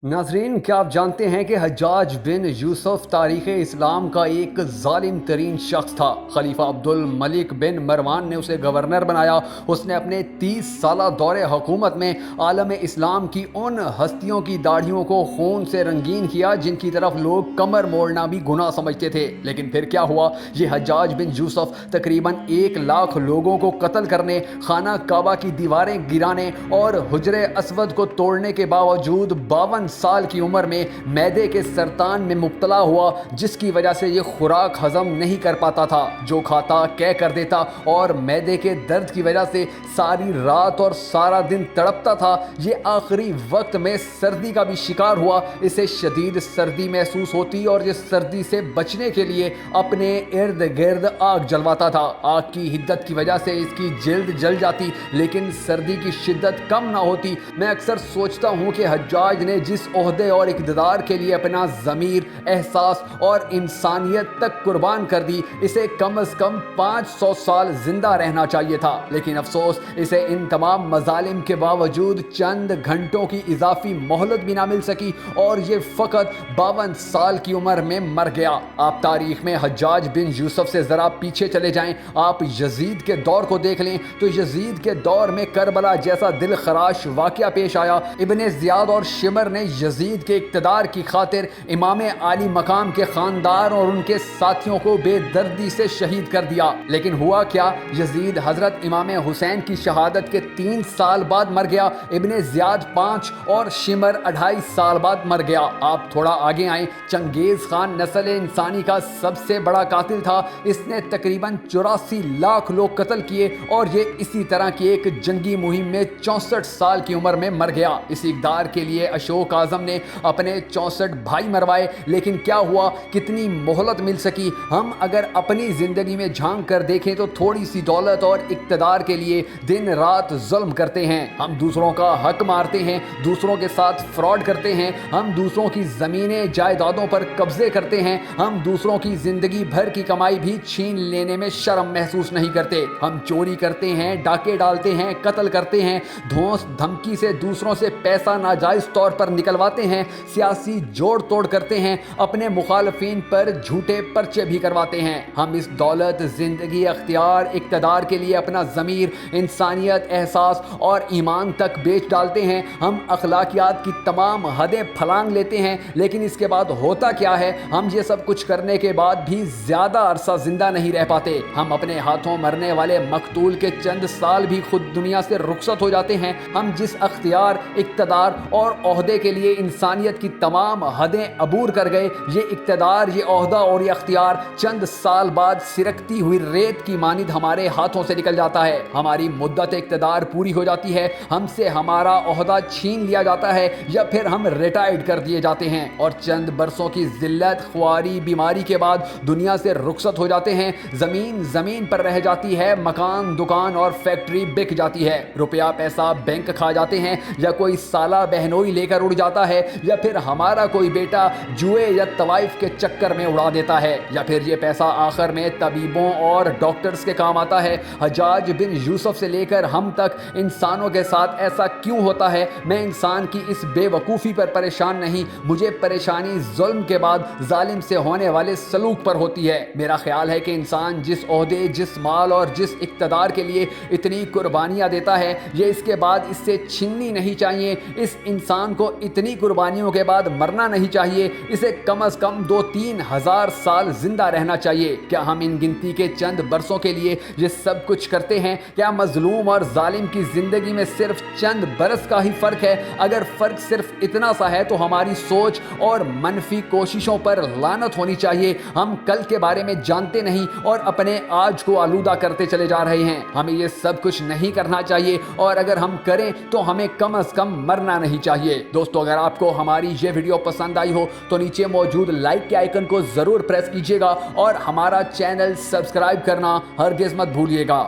नाजरीन, क्या आप जानते हैं कि हज्जाज बिन यूसुफ तारीख़ इस्लाम का एक ज़ालिम तरीन शख्स था। खलीफा अब्दुल मलिक बिन मरवान ने उसे गवर्नर बनाया। उसने अपने 30 साला दौरे हुकूमत में आलम इस्लाम की उन हस्तियों की दाढ़ियों को खून से रंगीन किया जिनकी तरफ लोग कमर मोड़ना भी गुनाह समझते थे। लेकिन फिर क्या हुआ? ये हज्जाज बिन यूसुफ तकरीबन 1 लाख लोगों को कत्ल करने, खाना काबा की दीवारें गिराने और हुजरे असवद को तोड़ने के बावजूद 52 साल की उम्र में मैदे के सरतान में मुब्तला हुआ, जिसकी वजह से ये खुराक हजम नहीं कर पाता था। जो खाता कह कर देता और मैदे के दर्द की वजह से सारी रात और सारा दिन तड़पता था। ये आखिरी वक्त में सर्दी का भी शिकार हुआ। इसे शदीद सर्दी महसूस होती और ये सर्दी से बचने के लिए अपने इर्द गिर्द आग जलवाता था। आग की हिद्दत की वजह से इसकी जिल्द जल जाती, लेकिन सर्दी की शिद्दत कम ना होती। मैं अक्सर सोचता हूँ कि हज्जाज ने जिस ओहदे और इक़्तिदार के लिए अपना ज़मीर, एहसास और इंसानियत तक कुर्बान कर दी, इसे कम अज़ कम 500 साल जिंदा रहना चाहिए था। लेकिन अफसोस, इसे इन तमाम मज़ालिम के बावजूद चंद घंटों की इजाफी मोहलत भी ना मिल सकी और ये फ़कत 52 साल की उम्र में मर गया। आप तारीख में हज्जाज बिन यूसुफ से ज़रा पीछे चले जाएं, आप यजीद के दौर को देख लें तो यजीद के दौर में करबला जैसा दिल खराश वाक़या पेश आया। इब्ने ज़ियाद और शिमर ने यजीद के इक़्तिदार की खातिर इमाम आली मकाम के ख़ानदार और उनके साथियों को बेदर्दी से शहीद कर दिया। लेकिन हुआ क्या? यजीद हज़रत इमाम हुसैन की शहादत के 3 साल बाद मर गया। इब्ने ज़ियाद 5 और शिमर 2.5 साल बाद मर गया। आप थोड़ा आगे आएँ, चंगेज़ खान नस्ल इंसानी का सबसे बड़ा कातिल था। इसने तकरीबन 84 लाख लोग कत्ल किए और ये इसी तरह की एक जंगी मुहिम में 64 साल की उम्र में मर गया। इस इक़्तिदार के लिए अशोक आज़म ने अपने 64 भाई मरवाए। लेकिन क्या हुआ? कितनी मोहलत मिल सकी? हम अगर अपनी ज़िंदगी में झांक कर देखें तो थोड़ी सी दौलत और इक़्तिदार के लिए दिन रात जुल्म करते हैं। हम दूसरों का हक मारते हैं, दूसरों के साथ फ्रॉड करते हैं, हम दूसरों की ज़मीनें जायदादों पर कब्जे करते हैं, हम दूसरों की ज़िंदगी भर की कमाई भी छीन लेने में शर्म महसूस नहीं करते। हम चोरी करते हैं, डाके डालते हैं, कत्ल करते हैं, धौंस धमकी से दूसरों से पैसा नाजायज़ तौर पर निकलवाते हैं, सियासी जोड़ तोड़ करते हैं, अपने मुखालफिन पर झूठे पर्चे भी करवाते हैं। हम इस दौलत, ज़िंदगी, अख्तियार, इक़्तिदार के लिए अपना ज़मीर, इंसानियत, एहसास और ईमान तक बेच डालते हैं। हम अखलाकियात की तमाम हदें फलांग लेते हैं। लेकिन इसके बाद होता क्या है? हम ये सब कुछ करने के बाद भी ज़्यादा अरसा ज़िंदा नहीं रह पाते। हम अपने हाथों मरने वाले मकतूल के चंद साल भी खुद दुनिया से रुखसत हो जाते हैं। हम जिस अख्तियार, इक़्तिदार और ओहदे के लिए इंसानियत की तमाम हदें अबूर कर गए, ये इक़्तिदार, ये ओहदा और ये अख्तियार चंद साल बाद सिरकती हुई रेत की मानिद हमारे हाथों से निकल जाता है। हमारी मुद्दत इक़्तिदार पूरी हो जाती है, हमसे हमारा ओहदा छीन लिया जाता है या फिर हम रिटायर्ड कर दिए जाते हैं और चंद बरसों की जिल्लत, ख्वारी, बीमारी के बाद दुनिया से रुखसत हो जाते हैं। ज़मीन पर रह जाती है, मकान, दुकान और फैक्ट्री बिक जाती है, रुपया पैसा बैंक खा जाते हैं, या कोई साला बहनोई लेकर उड़ जाता है, या फिर हमारा कोई बेटा जुए या तवाइफ के चक्कर में उड़ा देता है, या फिर ये पैसा आखिर में तबीबों और डॉक्टर्स के काम आता है। हज्जाज बिन यूसुफ से लेकर हम तक इंसानों के साथ ऐसा क्यों होता है? मैं इंसान की इस बेवकूफ़ी पर परेशान नहीं, मुझे परेशानी जुल्म के बाद जालिम से होने वाले सलूक पर होती है। मेरा ख्याल है कि इंसान जिस ओहदे, जिस माल और जिस इक़्तिदार के लिए इतनी कुर्बानियाँ देता है, ये इसके बाद इससे छीननी नहीं चाहिए। इस इंसान को इतनी कुर्बानियों के बाद मरना नहीं चाहिए। इसे कम से कम 2-3 हज़ार साल जिंदा रहना चाहिए। क्या हम इन गिनती के चंद बरसों के लिए ये सब कुछ करते हैं? क्या मजलूम और जालिम की जिंदगी में सिर्फ चंद बरस का ही फ़र्क है? अगर फ़र्क सिर्फ इतना सा है तो हमारी सोच और मनफी कोशिशों पर लानत होनी चाहिए। हम कल के बारे में जानते नहीं और अपने आज को आलूदा करते चले जा रहे हैं। हमें ये सब कुछ नहीं करना चाहिए और अगर हम करें तो हमें कम से कम मरना नहीं चाहिए। दोस्तों, अगर आपको हमारी ये वीडियो पसंद आई हो तो नीचे मौजूद लाइक के आइकन को ज़रूर प्रेस कीजिएगा और हमारा चैनल सब्सक्राइब करना हरगिज़ मत भूलिएगा।